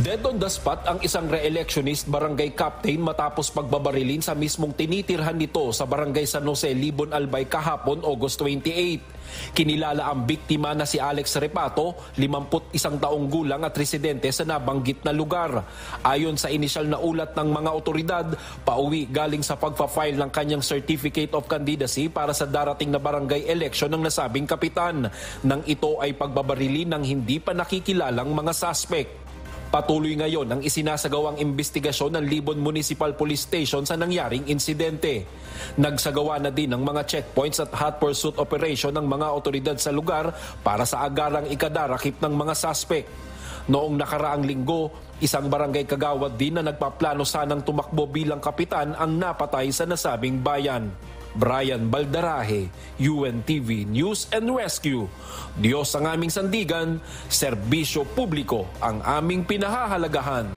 Dead on the spot ang isang re-electionist barangay captain matapos pagbabarilin sa mismong tinitirhan nito sa barangay San Jose, Libon, Albay kahapon, August 28. Kinilala ang biktima na si Alex Repato, 51 taong gulang at residente sa nabanggit na lugar. Ayon sa inisyal na ulat ng mga otoridad, pauwi galing sa pagpa-file ng kanyang Certificate of Candidacy para sa darating na barangay election ng nasabing kapitan. Nang ito ay pagbabarilin ng hindi pa nakikilalang mga suspect. Patuloy ngayon ang isinasagawang investigasyon ng Libon Municipal Police Station sa nangyaring insidente. Nagsagawa na din ng mga checkpoints at hot pursuit operation ng mga otoridad sa lugar para sa agarang ikadarakip ng mga suspect. Noong nakaraang linggo, isang barangay kagawad din na nagpaplano sanang tumakbo bilang kapitan ang napatay sa nasabing bayan. Brian Baldarahe, UNTV News and Rescue. Diyos ang aming sandigan, serbisyo publiko ang aming pinahahalagahan.